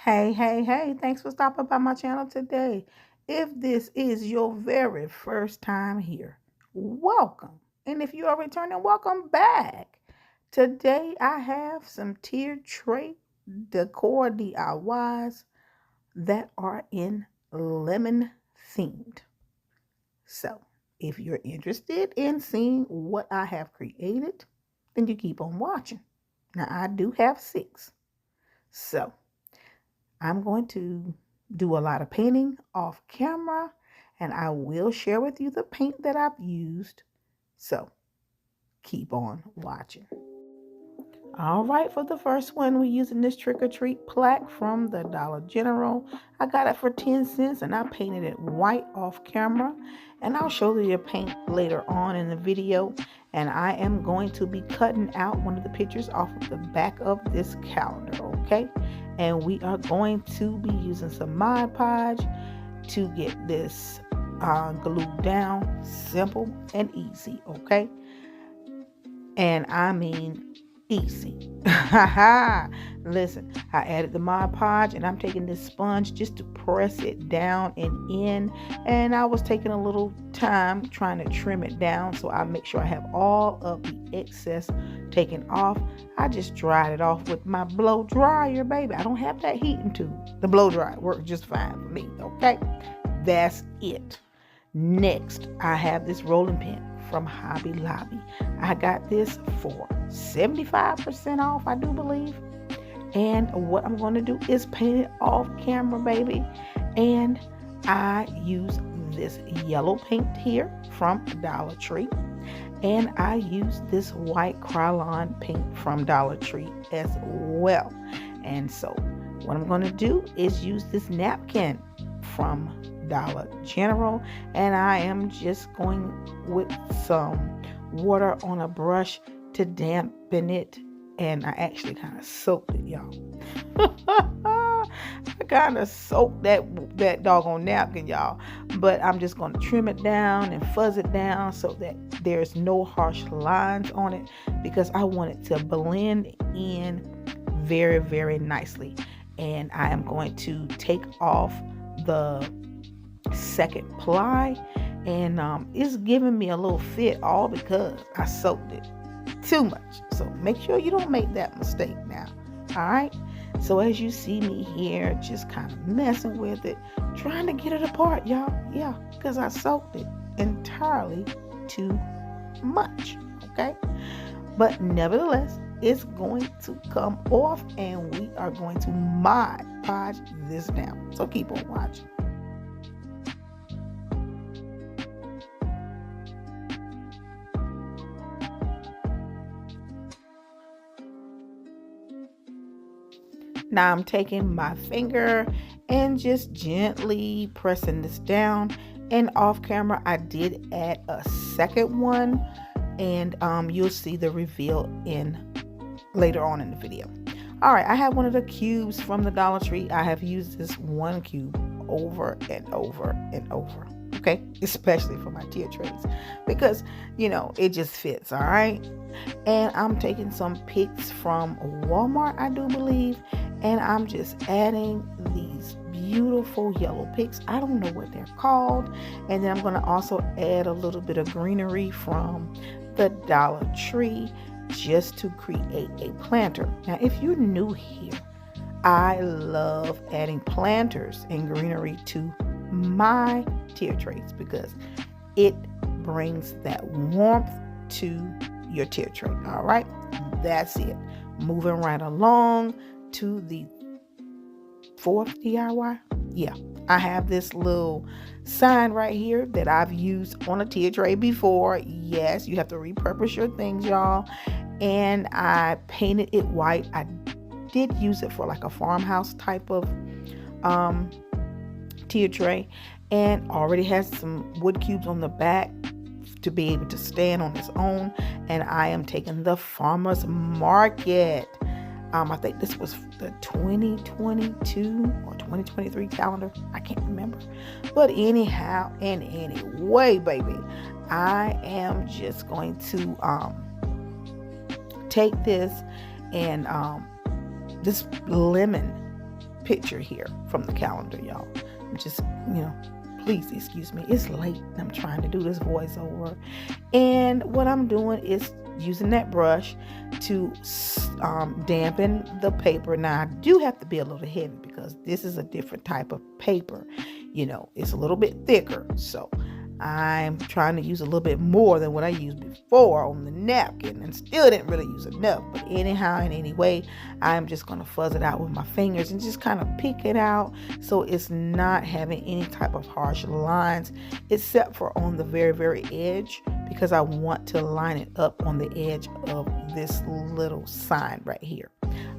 Hey, thanks for stopping by my channel today. If this is your very first time here, welcome. And if you are returning, welcome back. Today I have some tiered tray decor DIYs that are in lemon themed. So if you're interested in seeing what I have created, then you keep on watching. Now I do have 6. So I'm going to do a lot of painting off camera, and I will share with you the paint that I've used. So keep on watching. All right, for the first one, we're using this Trick or Treat plaque from the Dollar General. I got it for 10 cents and I painted it white off camera. And I'll show you the paint later on in the video. And I am going to be cutting out one of the pictures off of the back of this calendar, okay? And we are going to be using some Mod Podge to get this glued down. Simple and easy, okay? And I mean easy. Listen, I added the Mod Podge and I'm taking this sponge just to press it down and in. And I was taking a little time trying to trim it down so I make sure I have all of the excess taken off. I just dried it off with my blow dryer, baby. I don't have that heating tube. The blow dryer works just fine for me, okay? That's it. Next, I have this rolling pin from Hobby Lobby. I got this for 75% off, I do believe. And what I'm going to do is paint it off camera, baby. And I use this yellow paint here from Dollar Tree. And I use this white Krylon paint from Dollar Tree as well. And so what I'm going to do is use this napkin from Dollar General, and I am just going with some water on a brush to dampen it, and I actually kind of soaked it, y'all. I kind of soaked that doggone napkin, y'all, but I'm just going to trim it down and fuzz it down so that there's no harsh lines on it, because I want it to blend in very, very nicely. And I am going to take off the second ply, and it's giving me a little fit, all because I soaked it too much. So make sure you don't make that mistake now. All right, so as you see me here just kind of messing with it, trying to get it apart, y'all. Yeah, because I soaked it entirely too much. Okay, but nevertheless it's going to come off, and we are going to Mod Podge this down. So keep on watching. Now I'm taking my finger and just gently pressing this down. And off camera, I did add a second one, and you'll see the reveal later on in the video. All right, I have one of the cubes from the Dollar Tree. I have used this one cube over and over and over. Okay, especially for my tier trays, because it just fits. All right, and I'm taking some pics from Walmart, I do believe, and I'm just adding these beautiful yellow picks. I don't know what they're called. And then I'm going to also add a little bit of greenery from the Dollar Tree just to create a planter. Now, if you're new here, I love adding planters and greenery to my tier trays because it brings that warmth to your tier tray. All right, that's it. Moving right along to the fourth DIY. Yeah, I have this little sign right here that I've used on a tier tray before. Yes, you have to repurpose your things, y'all. And I painted it white. I did use it for like a farmhouse type of tier tray, and already has some wood cubes on the back to be able to stand on its own. And I am taking the farmer's market. I think this was the 2022 or 2023 calendar. I can't remember. But anyhow and anyway, baby, I am just going to take this and this lemon picture here from the calendar, y'all. I'm just, please excuse me. It's late. I'm trying to do this voiceover. And what I'm doing is using that brush to dampen the paper. Now, I do have to be a little heavy because this is a different type of paper. It's a little bit thicker. So I'm trying to use a little bit more than what I used before on the napkin, and still didn't really use enough. But anyhow and anyway, I'm just going to fuzz it out with my fingers and just kind of pick it out so it's not having any type of harsh lines, except for on the very, very edge, because I want to line it up on the edge of this little sign right here.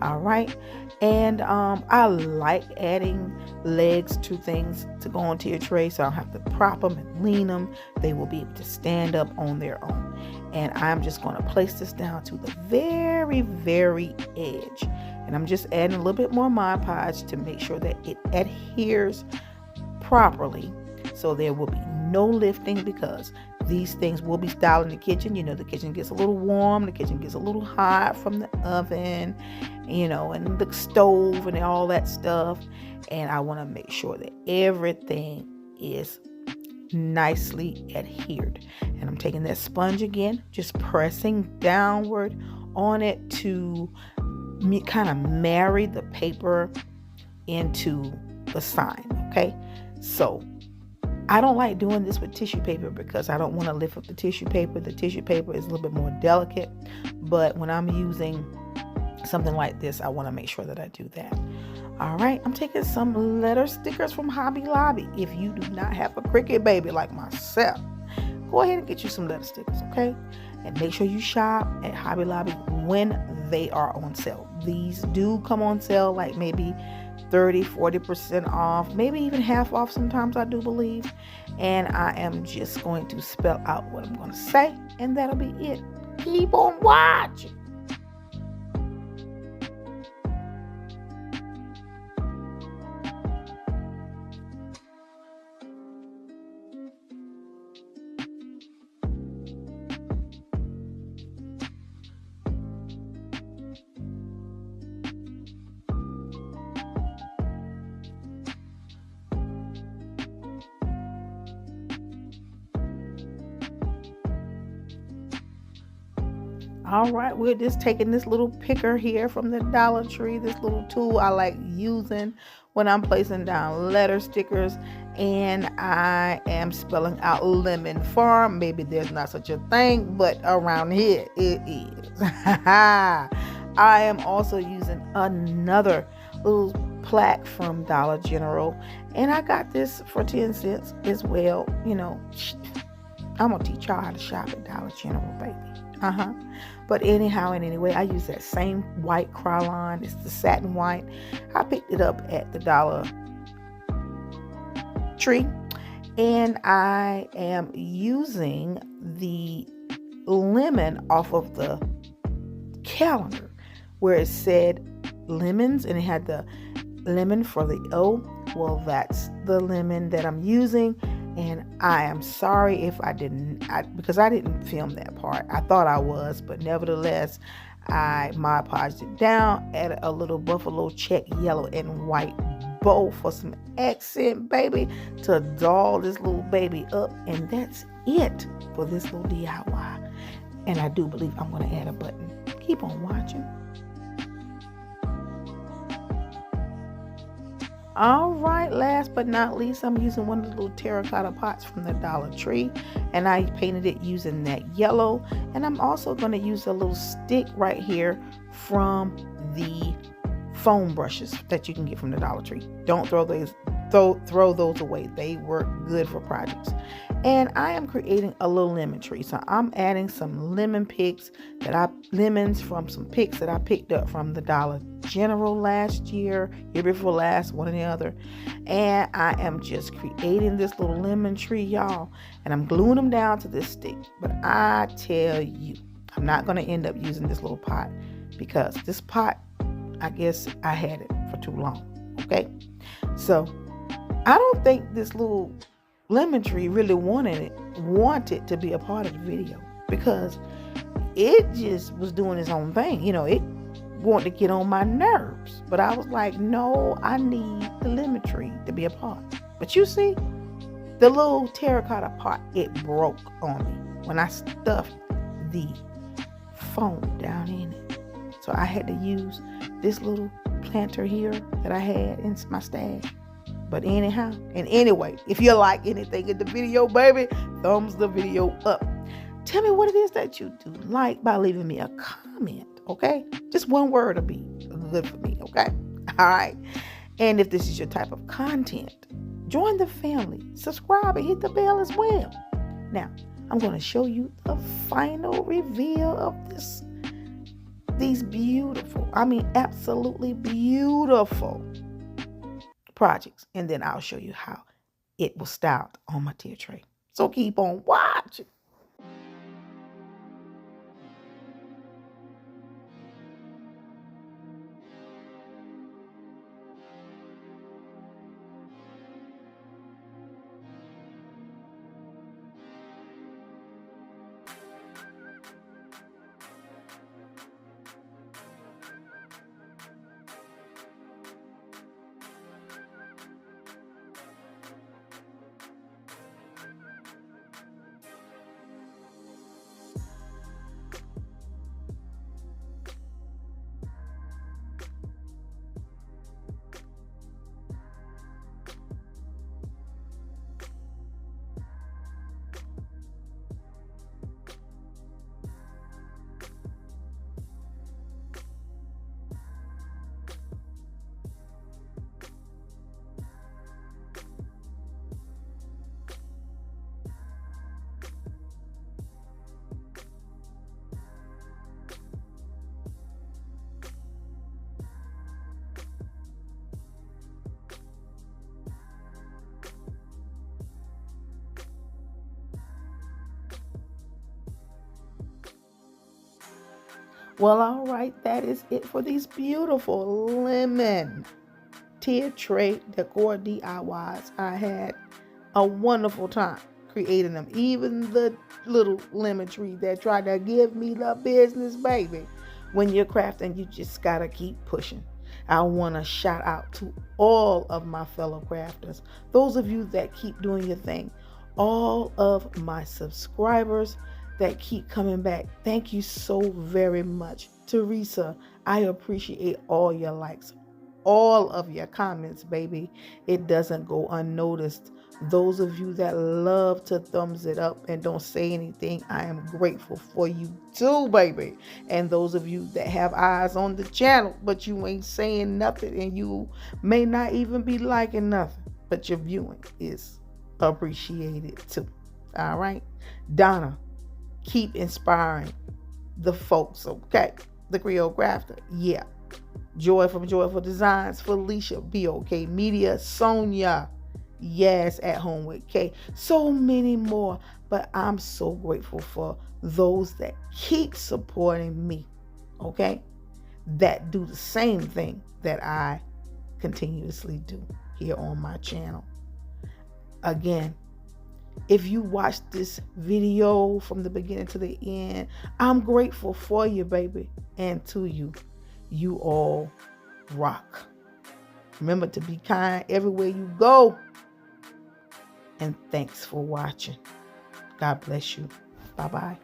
All right. And I like adding legs to things to go onto your tray, so I don't have to prop them and lean them. They will be able to stand up on their own. And I'm just going to place this down to the very, very edge. And I'm just adding a little bit more Mod Podge to make sure that it adheres properly, so there will be no lifting, because these things will be styled in the kitchen. The kitchen gets a little warm, the kitchen gets a little hot from the oven, and the stove and all that stuff. And I want to make sure that everything is nicely adhered. And I'm taking that sponge again, just pressing downward on it to kind of marry the paper into the sign. Okay, so I don't like doing this with tissue paper because I don't want to lift up the tissue paper. The tissue paper is a little bit more delicate, but when I'm using something like this, I want to make sure that I do that. All right, I'm taking some letter stickers from Hobby Lobby. If you do not have a Cricut baby like myself, go ahead and get you some letter stickers, okay? And make sure you shop at Hobby Lobby when they are on sale. These do come on sale like maybe 30-40% off, maybe even half off sometimes, I do believe. And I am just going to spell out what I'm going to say, and that'll be it. Keep on watching. All right, we're just taking this little picker here from the Dollar Tree, this little tool I like using when I'm placing down letter stickers, and I am spelling out Lemon Farm. Maybe there's not such a thing, but around here it is. I am also using another little plaque from Dollar General, and I got this for 10 cents as well. I'm gonna teach y'all how to shop at Dollar General, baby. But anyhow and anyway, I use that same white Krylon. It's the satin white. I picked it up at the Dollar Tree, and I am using the lemon off of the calendar where it said lemons, and it had the lemon for the O. Well, that's the lemon that I'm using. And I am sorry if because I didn't film that part. I thought I was, but nevertheless, I Mod Podged it down, added a little buffalo check yellow and white bow for some accent, baby, to doll this little baby up. And that's it for this little DIY. And I do believe I'm going to add a button. Keep on watching. All right, last but not least, I'm using one of the little terracotta pots from the Dollar Tree, and I painted it using that yellow. And I'm also going to use a little stick right here from the foam brushes that you can get from the Dollar Tree. Don't throw those away. They work good for projects. And I am creating a little lemon tree. So I'm adding some lemons from some picks that I picked up from the Dollar General last year before last, one or the other. And I am just creating this little lemon tree, y'all. And I'm gluing them down to this stick. But I tell you, I'm not going to end up using this little pot, because this pot, I guess I had it for too long. Okay. So I don't think this little lemon tree really wanted to be a part of the video, because it just was doing its own thing. It going to get on my nerves. But I was like, no, I need the lemon tree to be a part. But you see, the little terracotta part, it broke on me when I stuffed the foam down in it. So I had to use this little planter here that I had in my stash. But anyhow, and anyway, if you like anything in the video, baby, thumbs the video up. Tell me what it is that you do like by leaving me a comment, okay? Just one word will be good for me, okay? All right. And if this is your type of content, join the family, subscribe, and hit the bell as well. Now, I'm going to show you the final reveal of these beautiful, absolutely beautiful projects. And then I'll show you how it was styled on my tier tray. So keep on watching. Well, all right, that is it for these beautiful lemon tier tray decor DIYs. I had a wonderful time creating them. Even the little lemon tree that tried to give me the business, baby. When you're crafting, you just gotta keep pushing. I want to shout out to all of my fellow crafters, those of you that keep doing your thing, all of my subscribers that keep coming back. Thank you so very much. Teresa, I appreciate all your likes, all of your comments, baby. It doesn't go unnoticed. Those of you that love to thumbs it up and don't say anything, I am grateful for you too, baby. And those of you that have eyes on the channel, but you ain't saying nothing, and you may not even be liking nothing, but your viewing is appreciated too. All right. Donna, keep inspiring the folks, okay? The Creole Crafter, yeah. Joy from Joyful Designs, Felicia, BOK Media, Sonia, yes, At Home with K. So many more, but I'm so grateful for those that keep supporting me, okay? That do the same thing that I continuously do here on my channel. Again, if you watch this video from the beginning to the end, I'm grateful for you, baby. And to you, you all rock. Remember to be kind everywhere you go. And thanks for watching. God bless you. Bye-bye.